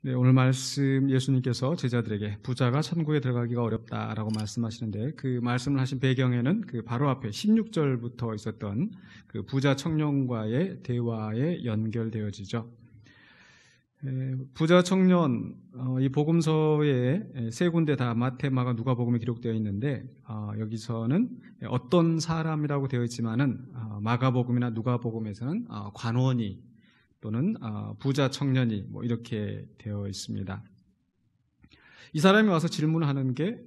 네, 오늘 말씀 예수님께서 제자들에게 부자가 천국에 들어가기가 어렵다라고 말씀하시는데 그 말씀을 하신 배경에는 그 바로 앞에 16절부터 있었던 그 부자 청년과의 대화에 연결되어지죠. 부자 청년, 이 복음서에 세 군데 다 마태, 마가, 누가복음에 기록되어 있는데 여기서는 어떤 사람이라고 되어 있지만은 마가복음이나 누가복음에서는 관원이 또는 부자 청년이 이렇게 되어 있습니다. 이 사람이 와서 질문하는 게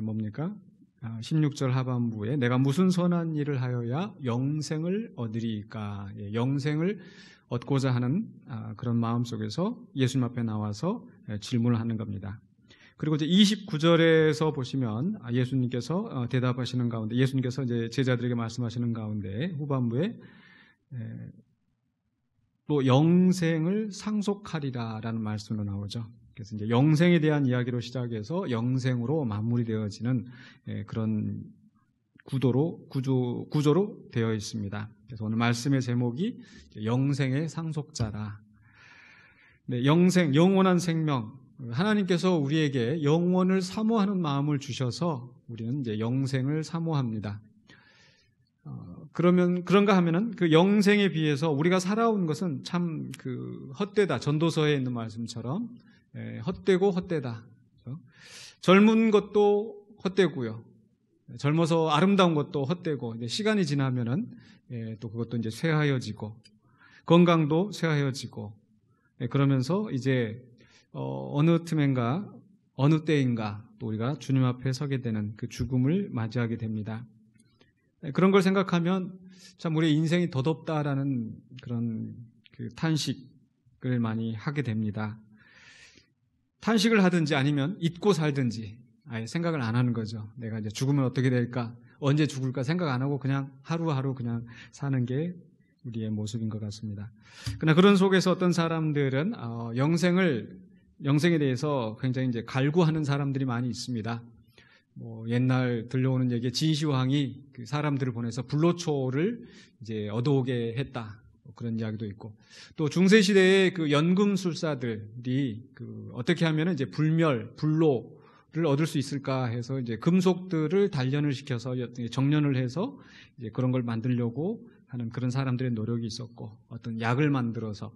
뭡니까? 16절 하반부에 내가 무슨 선한 일을 하여야 영생을 얻으리까? 영생을 얻고자 하는 그런 마음 속에서 예수님 앞에 나와서 질문을 하는 겁니다. 그리고 이제 29절에서 보시면 예수님께서 대답하시는 가운데, 예수님께서 이제 제자들에게 말씀하시는 가운데 후반부에 또 영생을 상속하리라라는 말씀으로 나오죠. 그래서 이제 영생에 대한 이야기로 시작해서 영생으로 마무리되어지는 그런 구조로 되어 있습니다. 그래서 오늘 말씀의 제목이 영생의 상속자라. 네, 영생, 영원한 생명. 하나님께서 우리에게 영원을 사모하는 마음을 주셔서 우리는 이제 영생을 사모합니다. 그러면 그런가 하면은 그 영생에 비해서 우리가 살아온 것은 참 헛되다. 전도서에 있는 말씀처럼 헛되고 헛되다. 그렇죠? 젊은 것도 헛되고요. 젊어서 아름다운 것도 헛되고 이제 시간이 지나면은 또 그것도 이제 쇠하여지고 건강도 쇠하여지고 그러면서 이제 어느 틈엔가 어느 때인가 또 우리가 주님 앞에 서게 되는 그 죽음을 맞이하게 됩니다. 그런 걸 생각하면 참 우리의 인생이 더덥다라는 그런 탄식을 많이 하게 됩니다. 탄식을 하든지 아니면 잊고 살든지 아예 생각을 안 하는 거죠. 내가 이제 죽으면 어떻게 될까? 언제 죽을까 생각 안 하고 그냥 하루하루 그냥 사는 게 우리의 모습인 것 같습니다. 그러나 그런 속에서 어떤 사람들은 영생에 대해서 굉장히 이제 갈구하는 사람들이 많이 있습니다. 옛날 들려오는 얘기에 진시황이 그 사람들을 보내서 불로초를 이제 얻어오게 했다. 그런 이야기도 있고, 또 중세시대의 그 연금술사들이 어떻게 하면 이제 불로를 얻을 수 있을까 해서 이제 금속들을 단련을 시켜서 정련을 해서 이제 그런 걸 만들려고 하는 그런 사람들의 노력이 있었고, 어떤 약을 만들어서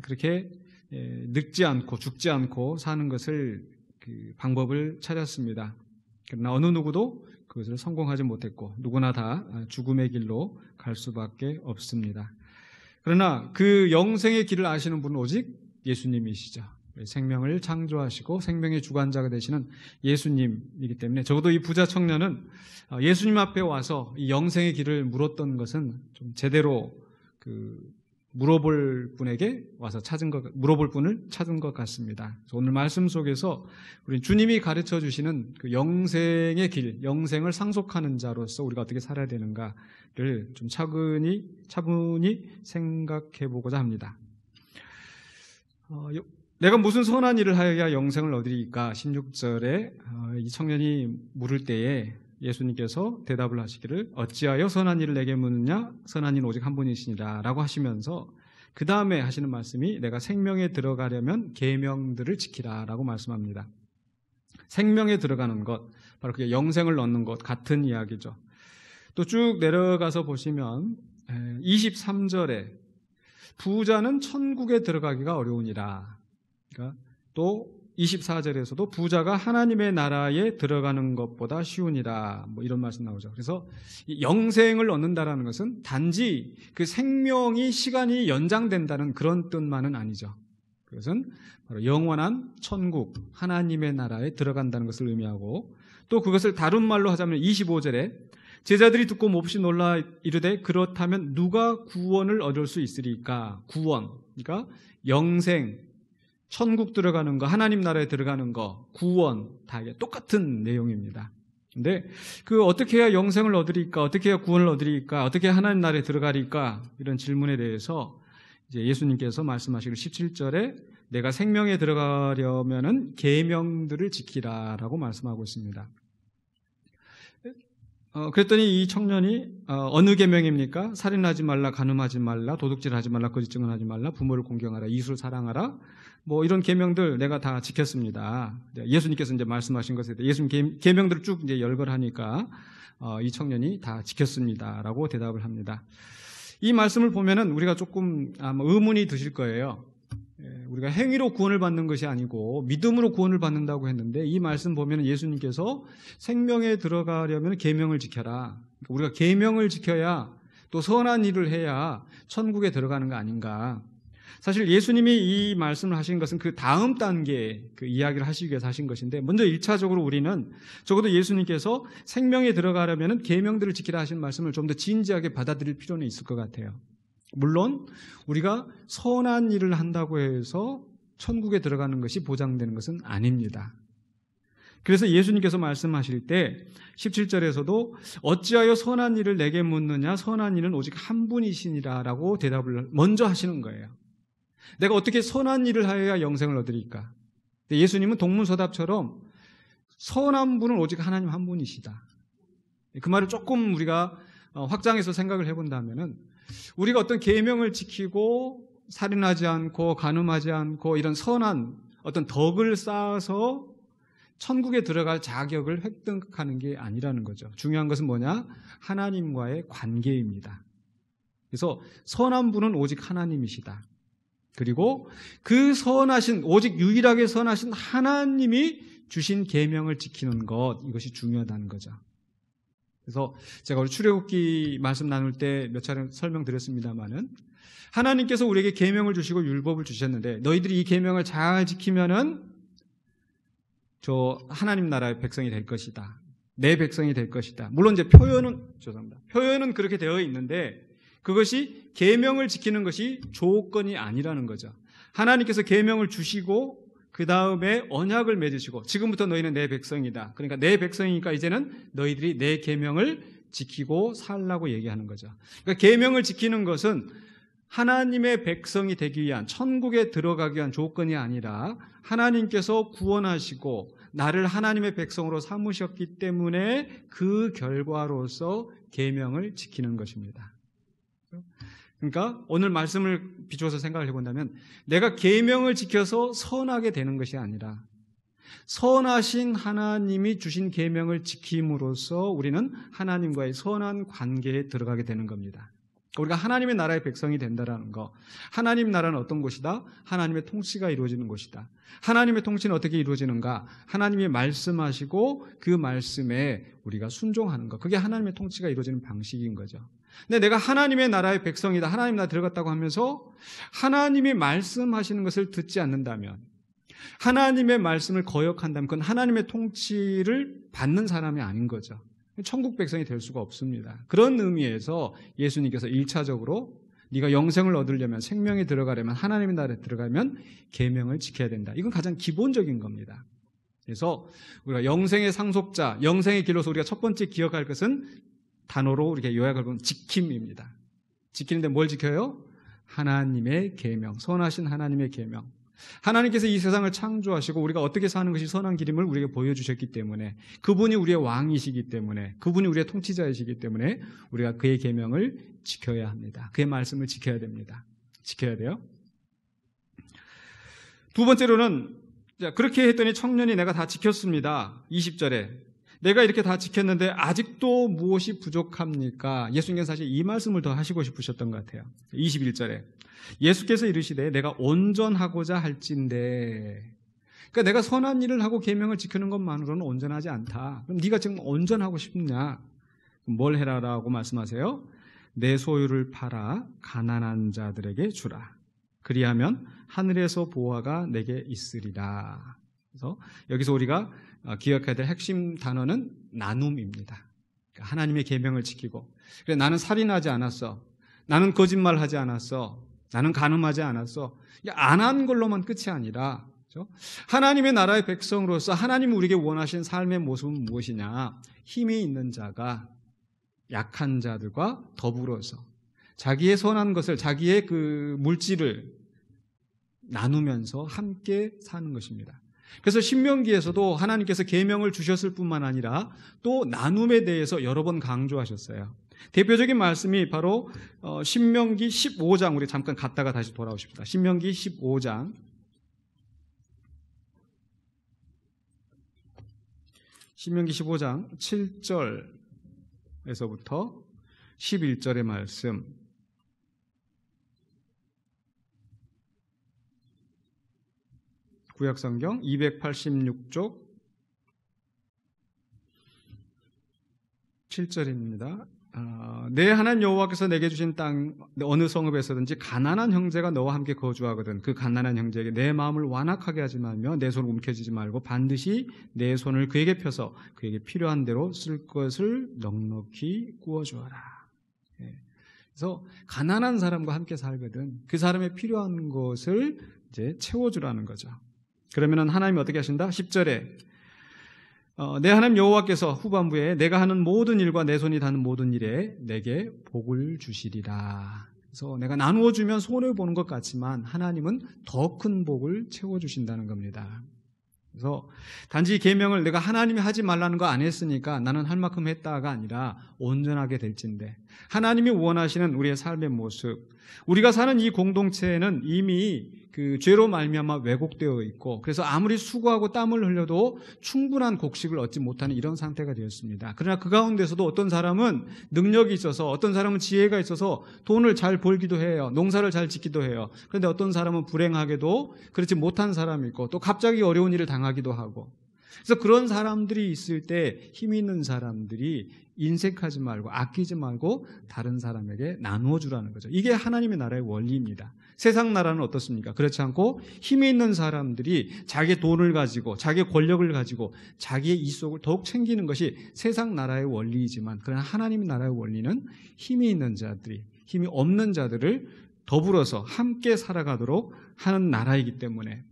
그렇게 늙지 않고 죽지 않고 사는 것을 그 방법을 찾았습니다. 그러나 어느 누구도 그것을 성공하지 못했고 누구나 다 죽음의 길로 갈 수밖에 없습니다. 그러나 그 영생의 길을 아시는 분은 오직 예수님이시죠. 생명을 창조하시고 생명의 주관자가 되시는 예수님이기 때문에 적어도 이 부자 청년은 예수님 앞에 와서 이 영생의 길을 물었던 것은 좀 제대로 물어볼 분을 찾은 것 같습니다. 오늘 말씀 속에서 우리 주님이 가르쳐 주시는 그 영생의 길, 영생을 상속하는 자로서 우리가 어떻게 살아야 되는가를 좀 차분히 생각해 보고자 합니다. 내가 무슨 선한 일을 하여야 영생을 얻으리까? 16절에 이 청년이 물을 때에 예수님께서 대답을 하시기를 어찌하여 선한 일을 내게 묻느냐? 선한 이는 오직 한 분이시니라 라고 하시면서 그 다음에 하시는 말씀이 내가 생명에 들어가려면 계명들을 지키라 라고 말씀합니다. 생명에 들어가는 것, 바로 그게 영생을 얻는 것 같은 이야기죠. 또 쭉 내려가서 보시면 23절에 부자는 천국에 들어가기가 어려우니라. 그러니까 또 24절에서도 부자가 하나님의 나라에 들어가는 것보다 쉬우니라 이런 말씀 나오죠. 그래서 영생을 얻는다라는 것은 단지 그 생명이 시간이 연장된다는 그런 뜻만은 아니죠. 그것은 바로 영원한 천국 하나님의 나라에 들어간다는 것을 의미하고, 또 그것을 다른 말로 하자면 25절에 제자들이 듣고 몹시 놀라 이르되 그렇다면 누가 구원을 얻을 수 있으리까? 구원, 그러니까 영생, 천국 들어가는 거, 하나님 나라에 들어가는 거, 구원, 다 똑같은 내용입니다. 근데 어떻게 해야 영생을 얻으리까? 어떻게 해야 구원을 얻으리까? 어떻게 해야 하나님 나라에 들어가리까? 이런 질문에 대해서 이제 예수님께서 말씀하시길 17절에 내가 생명에 들어가려면은 계명들을 지키라라고 말씀하고 있습니다. 그랬더니 이 청년이 어느 계명입니까? 살인하지 말라, 간음하지 말라, 도둑질하지 말라, 거짓 증언하지 말라, 부모를 공경하라, 이웃을 사랑하라. 뭐 이런 계명들 내가 다 지켰습니다. 예수님께서 이제 말씀하신 것에 대해 예수님 계명들을 쭉 이제 열거하니까 이 청년이 다 지켰습니다라고 대답을 합니다. 이 말씀을 보면은 우리가 조금 아마 의문이 드실 거예요. 우리가 행위로 구원을 받는 것이 아니고 믿음으로 구원을 받는다고 했는데 이 말씀 보면 예수님께서 생명에 들어가려면 계명을 지켜라. 우리가 계명을 지켜야 또 선한 일을 해야 천국에 들어가는 거 아닌가. 사실 예수님이 이 말씀을 하신 것은 그 다음 단계 그 이야기를 하시기 위해서 하신 것인데 먼저 1차적으로 우리는 적어도 예수님께서 생명에 들어가려면 계명들을 지키라 하신 말씀을 좀 더 진지하게 받아들일 필요는 있을 것 같아요. 물론 우리가 선한 일을 한다고 해서 천국에 들어가는 것이 보장되는 것은 아닙니다. 그래서 예수님께서 말씀하실 때 17절에서도 어찌하여 선한 일을 내게 묻느냐, 선한 일은 오직 한 분이시니라 라고 대답을 먼저 하시는 거예요. 내가 어떻게 선한 일을 하여야 영생을 얻으리까? 예수님은 동문서답처럼 선한 분은 오직 하나님 한 분이시다. 그 말을 조금 우리가 확장해서 생각을 해본다면은 우리가 어떤 계명을 지키고 살인하지 않고 간음하지 않고 이런 선한 어떤 덕을 쌓아서 천국에 들어갈 자격을 획득하는 게 아니라는 거죠. 중요한 것은 뭐냐? 하나님과의 관계입니다. 그래서 선한 분은 오직 하나님이시다. 그리고 그 선하신, 오직 유일하게 선하신 하나님이 주신 계명을 지키는 것, 이것이 중요하다는 거죠. 그래서 제가 우리 출애굽기 말씀 나눌 때 몇 차례 설명드렸습니다마는 하나님께서 우리에게 계명을 주시고 율법을 주셨는데 너희들이 이 계명을 잘 지키면은 저 하나님 나라의 백성이 될 것이다. 내 백성이 될 것이다. 물론 이제 표현은 그렇게 되어 있는데 그것이 계명을 지키는 것이 조건이 아니라는 거죠. 하나님께서 계명을 주시고 그 다음에 언약을 맺으시고 지금부터 너희는 내 백성이다. 그러니까 내 백성이니까 이제는 너희들이 내 계명을 지키고 살라고 얘기하는 거죠. 그러니까 계명을 지키는 것은 하나님의 백성이 되기 위한, 천국에 들어가기 위한 조건이 아니라 하나님께서 구원하시고 나를 하나님의 백성으로 삼으셨기 때문에 그 결과로서 계명을 지키는 것입니다. 그러니까 오늘 말씀을 비추어서 생각을 해본다면 내가 계명을 지켜서 선하게 되는 것이 아니라 선하신 하나님이 주신 계명을 지킴으로써 우리는 하나님과의 선한 관계에 들어가게 되는 겁니다. 우리가 하나님의 나라의 백성이 된다는 거. 하나님 나라는 어떤 곳이다? 하나님의 통치가 이루어지는 곳이다. 하나님의 통치는 어떻게 이루어지는가? 하나님이 말씀하시고 그 말씀에 우리가 순종하는 것. 그게 하나님의 통치가 이루어지는 방식인 거죠. 근데 내가 하나님의 나라의 백성이다. 하나님 나라 들어갔다고 하면서 하나님이 말씀하시는 것을 듣지 않는다면, 하나님의 말씀을 거역한다면 그건 하나님의 통치를 받는 사람이 아닌 거죠. 천국 백성이 될 수가 없습니다. 그런 의미에서 예수님께서 1차적으로 네가 영생을 얻으려면, 생명에 들어가려면, 하나님의 나라에 들어가면 계명을 지켜야 된다. 이건 가장 기본적인 겁니다. 그래서 우리가 영생의 상속자, 영생의 길로서 우리가 첫 번째 기억할 것은 단어로 이렇게 요약을 보면 지킴입니다. 지키는데 뭘 지켜요? 하나님의 계명, 선하신 하나님의 계명. 하나님께서 이 세상을 창조하시고 우리가 어떻게 사는 것이 선한 길임을 우리에게 보여주셨기 때문에, 그분이 우리의 왕이시기 때문에, 그분이 우리의 통치자이시기 때문에 우리가 그의 계명을 지켜야 합니다. 그의 말씀을 지켜야 됩니다. 지켜야 돼요. 두 번째로는 그렇게 했더니 청년이 내가 다 지켰습니다. 20절에 내가 이렇게 다 지켰는데 아직도 무엇이 부족합니까? 예수님께서 사실 이 말씀을 더 하시고 싶으셨던 것 같아요. 21절에 예수께서 이르시되 내가 온전하고자 할진대. 그러니까 내가 선한 일을 하고 계명을 지키는 것만으로는 온전하지 않다. 그럼 네가 지금 온전하고 싶냐? 뭘 해라라고 말씀하세요? 내 소유를 팔아 가난한 자들에게 주라. 그리하면 하늘에서 보화가 내게 있으리라. 그래서 여기서 우리가 기억해야 될 핵심 단어는 나눔입니다. 그러니까 하나님의 계명을 지키고, 그래 나는 살인하지 않았어, 나는 거짓말하지 않았어, 나는 간음하지 않았어, 안 한 걸로만 끝이 아니라, 그렇죠? 하나님의 나라의 백성으로서 하나님이 우리에게 원하신 삶의 모습은 무엇이냐? 힘이 있는 자가 약한 자들과 더불어서 자기의 선한 것을, 자기의 그 물질을 나누면서 함께 사는 것입니다. 그래서 신명기에서도 하나님께서 계명을 주셨을 뿐만 아니라 또 나눔에 대해서 여러 번 강조하셨어요. 대표적인 말씀이 바로 신명기 15장, 우리 잠깐 갔다가 다시 돌아오십시다. 신명기 15장. 신명기 15장 7절에서부터 11절의 말씀. 구약성경 286쪽 7절입니다. 내 하나님 여호와께서 내게 주신 땅 어느 성읍에서든지 가난한 형제가 너와 함께 거주하거든 그 가난한 형제에게 내 마음을 완악하게 하지 말며 내 손을 움켜쥐지 말고 반드시 내 손을 그에게 펴서 그에게 필요한 대로 쓸 것을 넉넉히 구워주어라. 그래서 가난한 사람과 함께 살거든 그 사람의 필요한 것을 이제 채워주라는 거죠. 그러면 하나님이 어떻게 하신다? 10절에 내 하나님 여호와께서 후반부에 내가 하는 모든 일과 내 손이 닿는 모든 일에 내게 복을 주시리라. 그래서 내가 나누어 주면 손해보는 것 같지만 하나님은 더 큰 복을 채워주신다는 겁니다. 그래서 단지 계명을 내가 하나님이 하지 말라는 거 안 했으니까 나는 할 만큼 했다가 아니라 온전하게 될진데 하나님이 원하시는 우리의 삶의 모습, 우리가 사는 이 공동체에는 이미 그 죄로 말미암아 왜곡되어 있고 그래서 아무리 수고하고 땀을 흘려도 충분한 곡식을 얻지 못하는 이런 상태가 되었습니다. 그러나 그 가운데서도 어떤 사람은 능력이 있어서 어떤 사람은 지혜가 있어서 돈을 잘 벌기도 해요. 농사를 잘 짓기도 해요. 그런데 어떤 사람은 불행하게도 그렇지 못한 사람이 있고 또 갑자기 어려운 일을 당하기도 하고 그래서 그런 사람들이 있을 때 힘 있는 사람들이 인색하지 말고 아끼지 말고 다른 사람에게 나누어 주라는 거죠. 이게 하나님의 나라의 원리입니다. 세상 나라는 어떻습니까? 그렇지 않고 힘이 있는 사람들이 자기의 돈을 가지고 자기의 권력을 가지고 자기의 이속을 더욱 챙기는 것이 세상 나라의 원리이지만 그러나 하나님의 나라의 원리는 힘이 있는 자들이 힘이 없는 자들을 더불어서 함께 살아가도록 하는 나라이기 때문에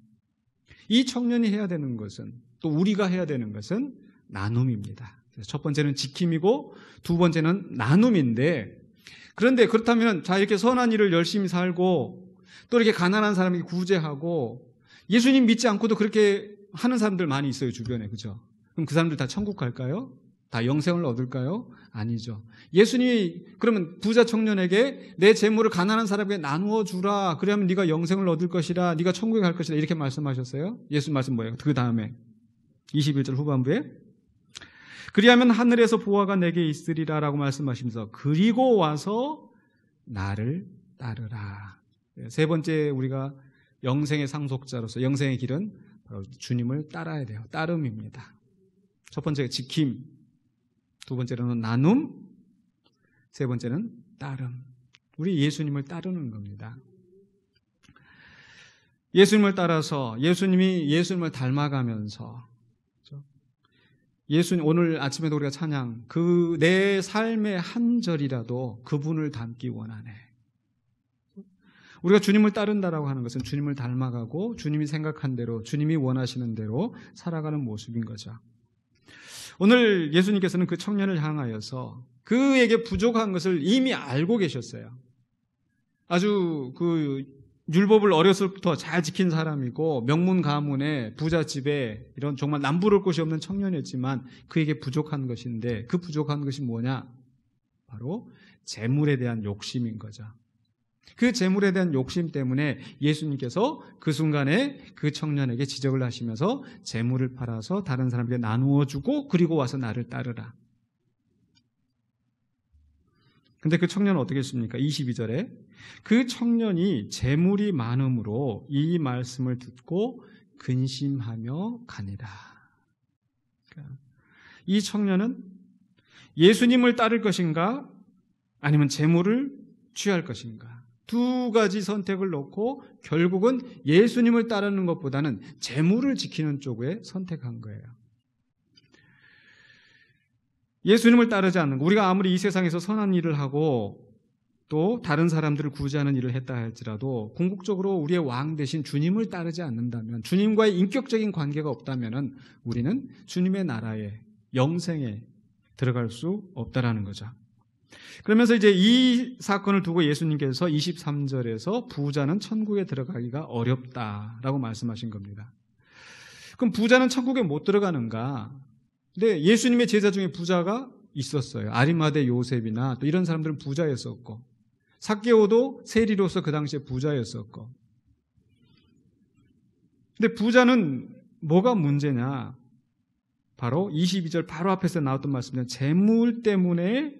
이 청년이 해야 되는 것은 또 우리가 해야 되는 것은 나눔입니다. 첫 번째는 지킴이고 두 번째는 나눔인데 그런데 그렇다면 자 이렇게 선한 일을 열심히 살고 또 이렇게 가난한 사람에게 구제하고 예수님 믿지 않고도 그렇게 하는 사람들 많이 있어요 주변에. 그죠? 그럼 그 사람들 다 천국 갈까요? 다 영생을 얻을까요? 아니죠. 예수님이 그러면 부자 청년에게 내 재물을 가난한 사람에게 나누어 주라. 그러면 네가 영생을 얻을 것이라. 네가 천국에 갈 것이라. 이렇게 말씀하셨어요. 예수 말씀 뭐예요? 그 다음에 21절 후반부에 그리하면 하늘에서 보화가 내게 있으리라 라고 말씀하시면서 그리고 와서 나를 따르라. 세 번째 우리가 영생의 상속자로서 영생의 길은 바로 주님을 따라야 돼요. 따름입니다. 첫 번째가 지킴, 두 번째로는 나눔, 세 번째는 따름. 우리 예수님을 따르는 겁니다. 예수님을 따라서 예수님이 예수님을 닮아가면서 예수님 오늘 아침에도 우리가 찬양 그 내 삶의 한 절이라도 그분을 닮기 원하네. 우리가 주님을 따른다라고 하는 것은 주님을 닮아가고 주님이 생각한 대로 주님이 원하시는 대로 살아가는 모습인 거죠. 오늘 예수님께서는 그 청년을 향하여서 그에게 부족한 것을 이미 알고 계셨어요. 아주 그 율법을 어렸을부터 잘 지킨 사람이고 명문 가문의 부잣집에 이런 정말 남부를 곳이 없는 청년이었지만 그에게 부족한 것인데 그 부족한 것이 뭐냐? 바로 재물에 대한 욕심인 거죠. 그 재물에 대한 욕심 때문에 예수님께서 그 순간에 그 청년에게 지적을 하시면서 재물을 팔아서 다른 사람에게 나누어 주고 그리고 와서 나를 따르라. 근데 그 청년은 어떻게 했습니까? 22절에 그 청년이 재물이 많음으로 이 말씀을 듣고 근심하며 가니라. 이 청년은 예수님을 따를 것인가 아니면 재물을 취할 것인가 두 가지 선택을 놓고 결국은 예수님을 따르는 것보다는 재물을 지키는 쪽에 선택한 거예요. 예수님을 따르지 않는 거. 우리가 아무리 이 세상에서 선한 일을 하고 또 다른 사람들을 구제하는 일을 했다 할지라도 궁극적으로 우리의 왕 대신 주님을 따르지 않는다면 주님과의 인격적인 관계가 없다면 우리는 주님의 나라에 영생에 들어갈 수 없다라는 거죠. 그러면서 이제 이 사건을 두고 예수님께서 23절에서 부자는 천국에 들어가기가 어렵다라고 말씀하신 겁니다. 그럼 부자는 천국에 못 들어가는가? 근데 예수님의 제자 중에 부자가 있었어요. 아리마대 요셉이나 또 이런 사람들은 부자였었고, 삭개오도 세리로서 그 당시에 부자였었고. 근데 부자는 뭐가 문제냐? 바로 22절 바로 앞에서 나왔던 말씀은 재물 때문에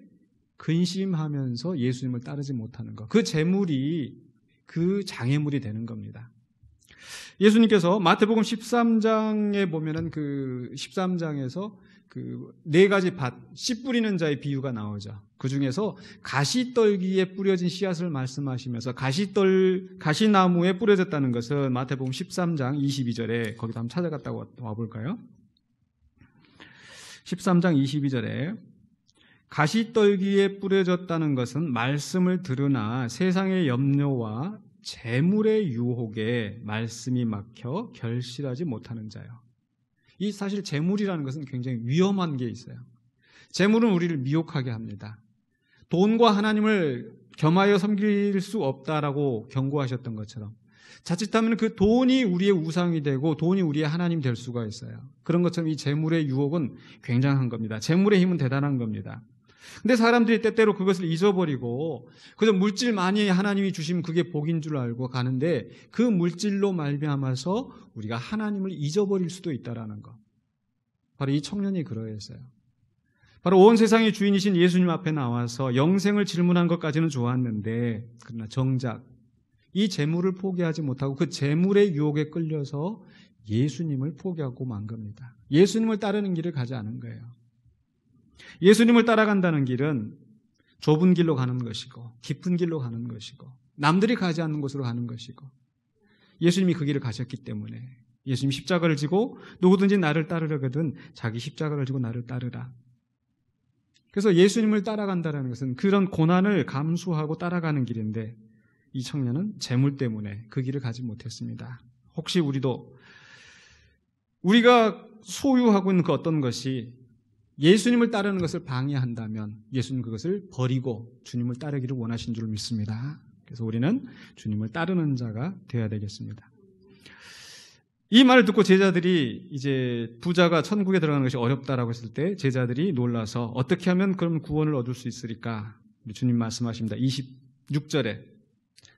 근심하면서 예수님을 따르지 못하는 것. 그 재물이 그 장애물이 되는 겁니다. 예수님께서 마태복음 13장에 보면은 그 13장에서 그 네 가지 밭, 씨 뿌리는 자의 비유가 나오죠. 그 중에서 가시떨기에 뿌려진 씨앗을 말씀하시면서 가시나무에 뿌려졌다는 것은 마태복음 13장 22절에 거기다 한번 찾아갔다 와볼까요? 13장 22절에 가시떨기에 뿌려졌다는 것은 말씀을 들으나 세상의 염려와 재물의 유혹에 말씀이 막혀 결실하지 못하는 자요. 이 사실 재물이라는 것은 굉장히 위험한 게 있어요. 재물은 우리를 미혹하게 합니다. 돈과 하나님을 겸하여 섬길 수 없다라고 경고하셨던 것처럼 자칫하면 그 돈이 우리의 우상이 되고 돈이 우리의 하나님 될 수가 있어요. 그런 것처럼 이 재물의 유혹은 굉장한 겁니다. 재물의 힘은 대단한 겁니다. 근데 사람들이 때때로 그것을 잊어버리고 그저 물질 많이 하나님이 주시면 그게 복인 줄 알고 가는데 그 물질로 말미암아서 우리가 하나님을 잊어버릴 수도 있다라는 것. 바로 이 청년이 그러했어요. 바로 온 세상의 주인이신 예수님 앞에 나와서 영생을 질문한 것까지는 좋았는데 그러나 정작 이 재물을 포기하지 못하고 그 재물의 유혹에 끌려서 예수님을 포기하고 만 겁니다. 예수님을 따르는 길을 가지 않은 거예요. 예수님을 따라간다는 길은 좁은 길로 가는 것이고 깊은 길로 가는 것이고 남들이 가지 않는 곳으로 가는 것이고 예수님이 그 길을 가셨기 때문에 예수님이 십자가를 지고 누구든지 나를 따르려거든 자기 십자가를 지고 나를 따르라. 그래서 예수님을 따라간다는 것은 그런 고난을 감수하고 따라가는 길인데 이 청년은 재물 때문에 그 길을 가지 못했습니다. 혹시 우리가 소유하고 있는 그 어떤 것이 예수님을 따르는 것을 방해한다면 예수님 그것을 버리고 주님을 따르기를 원하신 줄 믿습니다. 그래서 우리는 주님을 따르는 자가 되어야 되겠습니다. 이 말을 듣고 제자들이 이제 부자가 천국에 들어가는 것이 어렵다라고 했을 때 제자들이 놀라서 어떻게 하면 그럼 구원을 얻을 수 있으리까? 주님 말씀하십니다. 26절에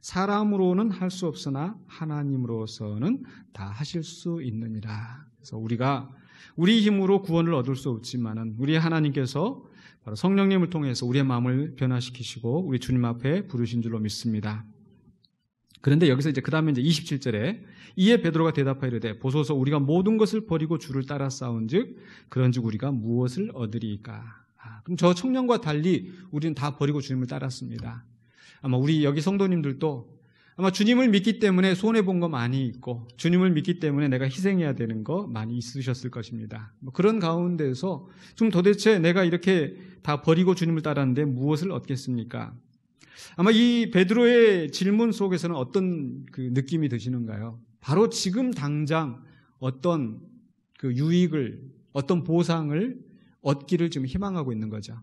사람으로는 할 수 없으나 하나님으로서는 다 하실 수 있느니라. 그래서 우리 힘으로 구원을 얻을 수 없지만은 우리 하나님께서 바로 성령님을 통해서 우리의 마음을 변화시키시고 우리 주님 앞에 부르신 줄로 믿습니다. 그런데 여기서 이제 그 다음에 이제 27절에 이에 베드로가 대답하여 이르되 보소서 우리가 모든 것을 버리고 주를 따라 싸운즉 그런즉 우리가 무엇을 얻으리까? 그럼 저 청년과 달리 우리는 다 버리고 주님을 따랐습니다. 아마 우리 여기 성도님들도 아마 주님을 믿기 때문에 손해본 거 많이 있고 주님을 믿기 때문에 내가 희생해야 되는 거 많이 있으셨을 것입니다. 그런 가운데서 좀 도대체 내가 이렇게 다 버리고 주님을 따랐는데 무엇을 얻겠습니까? 아마 이 베드로의 질문 속에서는 어떤 그 느낌이 드시는가요? 바로 지금 당장 어떤 그 유익을, 어떤 보상을 얻기를 지금 희망하고 있는 거죠.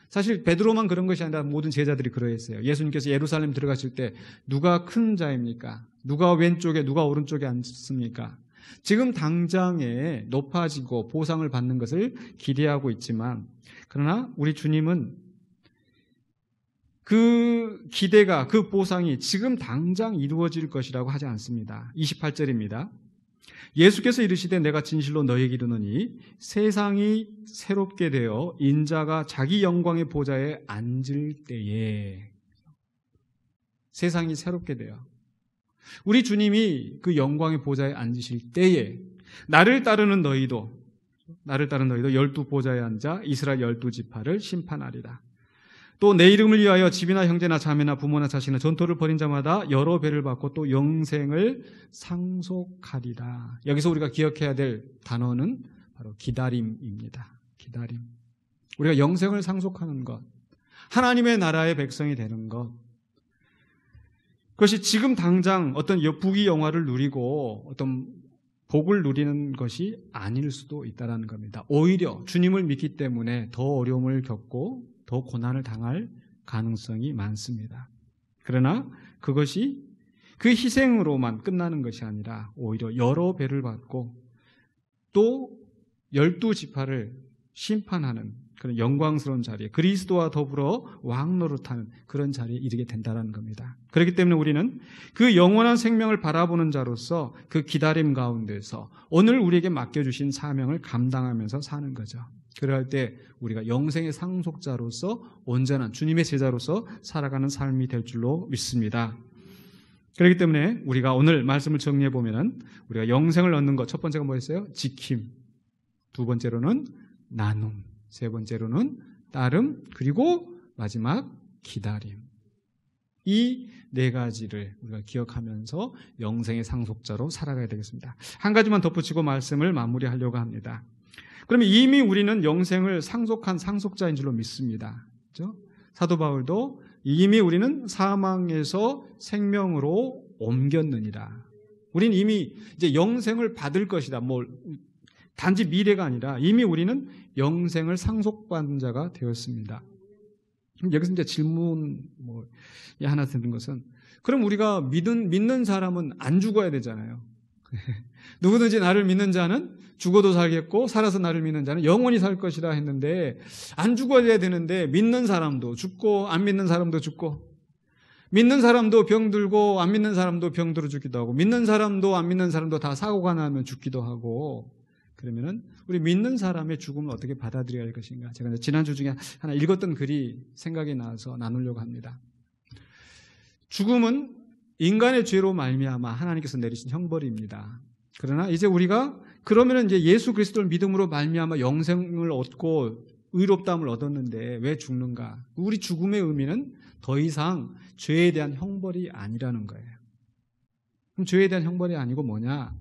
사실 베드로만 그런 것이 아니라 모든 제자들이 그러했어요. 예수님께서 예루살렘 들어가실 때 누가 큰 자입니까? 누가 왼쪽에 누가 오른쪽에 앉습니까? 지금 당장에 높아지고 보상을 받는 것을 기대하고 있지만 그러나 우리 주님은 그 기대가 그 보상이 지금 당장 이루어질 것이라고 하지 않습니다. 28절입니다. 예수께서 이르시되 내가 진실로 너희에게 이르노니 세상이 새롭게 되어 인자가 자기 영광의 보좌에 앉을 때에 세상이 새롭게 되어 우리 주님이 그 영광의 보좌에 앉으실 때에 나를 따르는 너희도 12 보좌에 앉아 이스라엘 12지파를 심판하리라. 또 내 이름을 위하여 집이나 형제나 자매나 부모나 자식이나 전토를 벌인 자마다 여러 배를 받고 또 영생을 상속하리라. 여기서 우리가 기억해야 될 단어는 바로 기다림입니다. 기다림. 우리가 영생을 상속하는 것, 하나님의 나라의 백성이 되는 것, 그것이 지금 당장 어떤 부귀영화를 누리고 어떤 복을 누리는 것이 아닐 수도 있다는 겁니다. 오히려 주님을 믿기 때문에 더 어려움을 겪고 더 고난을 당할 가능성이 많습니다. 그러나 그것이 그 희생으로만 끝나는 것이 아니라 오히려 여러 배를 받고 또 12지파를 심판하는 그런 영광스러운 자리에 그리스도와 더불어 왕노릇하는 그런 자리에 이르게 된다는 겁니다. 그렇기 때문에 우리는 그 영원한 생명을 바라보는 자로서 그 기다림 가운데서 오늘 우리에게 맡겨주신 사명을 감당하면서 사는 거죠. 그럴 때 우리가 영생의 상속자로서 온전한 주님의 제자로서 살아가는 삶이 될 줄로 믿습니다. 그렇기 때문에 우리가 오늘 말씀을 정리해 보면은 우리가 영생을 얻는 것 첫 번째가 뭐였어요? 지킴. 두 번째로는 나눔. 세 번째로는 따름. 그리고 마지막 기다림. 이 네 가지를 우리가 기억하면서 영생의 상속자로 살아가야 되겠습니다. 한 가지만 덧붙이고 말씀을 마무리하려고 합니다. 그러면 이미 우리는 영생을 상속한 상속자인 줄로 믿습니다. 그렇죠? 사도 바울도 이미 우리는 사망에서 생명으로 옮겼느니라. 우리는 이미 이제 영생을 받을 것이다. 단지 미래가 아니라 이미 우리는 영생을 상속받은 자가 되었습니다. 여기서 이제 질문 하나 드는 것은 그럼 우리가 믿는 사람은 안 죽어야 되잖아요. 누구든지 나를 믿는 자는 죽어도 살겠고 살아서 나를 믿는 자는 영원히 살 것이라 했는데 안 죽어야 되는데 믿는 사람도 죽고 안 믿는 사람도 죽고 믿는 사람도 병들고 안 믿는 사람도 병들어 죽기도 하고 믿는 사람도 안 믿는 사람도 다 사고가 나면 죽기도 하고 그러면은 우리 믿는 사람의 죽음을 어떻게 받아들여야 할 것인가? 제가 지난주 중에 하나 읽었던 글이 생각이 나서 나누려고 합니다. 죽음은 인간의 죄로 말미암아 하나님께서 내리신 형벌입니다. 그러나 이제 우리가 그러면은 이제 예수 그리스도를 믿음으로 말미암아 영생을 얻고 의롭다함을 얻었는데 왜 죽는가? 우리 죽음의 의미는 더 이상 죄에 대한 형벌이 아니라는 거예요. 그럼 죄에 대한 형벌이 아니고 뭐냐?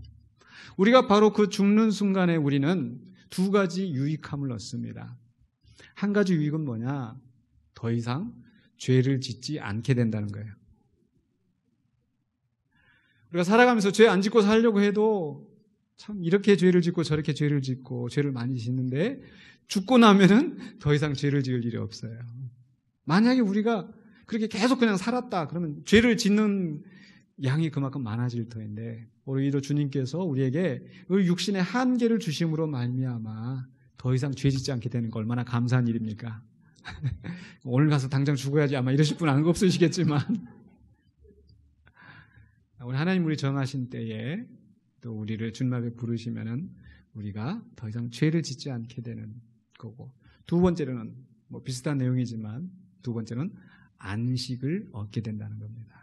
우리가 바로 그 죽는 순간에 우리는 두 가지 유익함을 얻습니다. 한 가지 유익은 뭐냐? 더 이상 죄를 짓지 않게 된다는 거예요. 우리가 살아가면서 죄 안 짓고 살려고 해도 참 이렇게 죄를 짓고 저렇게 죄를 짓고 죄를 많이 짓는데 죽고 나면은 더 이상 죄를 지을 일이 없어요. 만약에 우리가 그렇게 계속 그냥 살았다 그러면 죄를 짓는 양이 그만큼 많아질 터인데 오히려 주님께서 우리에게 육신의 한계를 주심으로 말미암아 더 이상 죄 짓지 않게 되는 거 얼마나 감사한 일입니까? 오늘 가서 당장 죽어야지 아마 이러실 분 없으시겠지만 우리 하나님 우리 정하신 때에 또 우리를 주님 앞에 부르시면은 우리가 더 이상 죄를 짓지 않게 되는 거고 두 번째로는 비슷한 내용이지만 두 번째는 안식을 얻게 된다는 겁니다.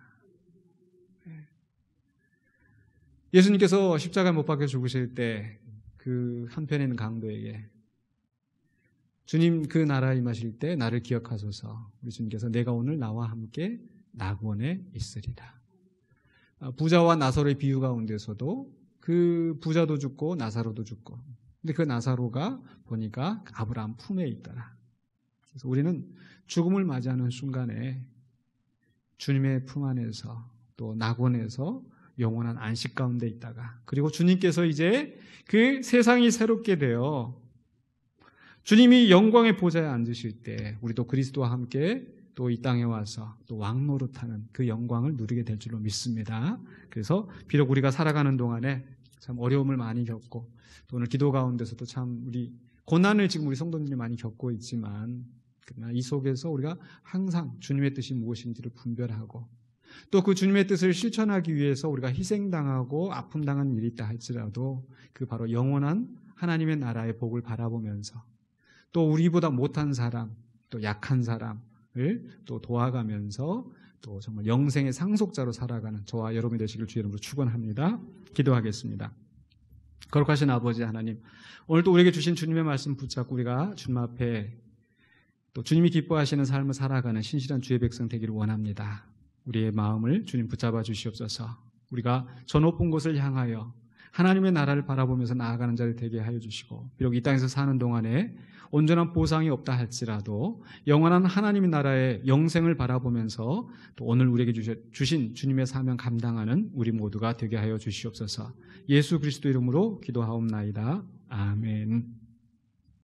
예수님께서 십자가에 못 박혀 죽으실 때 그 한편에 있는 강도에게 주님 그 나라에 임하실 때 나를 기억하소서 우리 주님께서 내가 오늘 나와 함께 낙원에 있으리라. 부자와 나사로의 비유 가운데서도 그 부자도 죽고 나사로도 죽고 근데 그 나사로가 보니까 아브라함 품에 있더라. 그래서 우리는 죽음을 맞이하는 순간에 주님의 품 안에서 또 낙원에서 영원한 안식 가운데 있다가 그리고 주님께서 이제 그 세상이 새롭게 되어 주님이 영광의 보좌에 앉으실 때 우리도 그리스도와 함께 또 이 땅에 와서 또 왕노릇하는 그 영광을 누리게 될 줄로 믿습니다. 그래서 비록 우리가 살아가는 동안에 참 어려움을 많이 겪고 또 오늘 기도 가운데서도 참 우리 고난을 지금 우리 성도님들이 많이 겪고 있지만 그러나 이 속에서 우리가 항상 주님의 뜻이 무엇인지를 분별하고 또 그 주님의 뜻을 실천하기 위해서 우리가 희생당하고 아픔당한 일이 있다 할지라도 그 바로 영원한 하나님의 나라의 복을 바라보면서 또 우리보다 못한 사람 또 약한 사람을 또 도와가면서 또 정말 영생의 상속자로 살아가는 저와 여러분이 되시길 주의 이름으로 축원합니다. 기도하겠습니다. 거룩하신 아버지 하나님, 오늘 또 우리에게 주신 주님의 말씀 붙잡고 우리가 주님 앞에 또 주님이 기뻐하시는 삶을 살아가는 신실한 주의 백성 되기를 원합니다. 우리의 마음을 주님 붙잡아 주시옵소서. 우리가 저 높은 곳을 향하여 하나님의 나라를 바라보면서 나아가는 자를 되게 하여 주시고 비록 이 땅에서 사는 동안에 온전한 보상이 없다 할지라도 영원한 하나님의 나라의 영생을 바라보면서 또 오늘 우리에게 주신 주님의 사명 감당하는 우리 모두가 되게 하여 주시옵소서. 예수 그리스도 이름으로 기도하옵나이다. 아멘.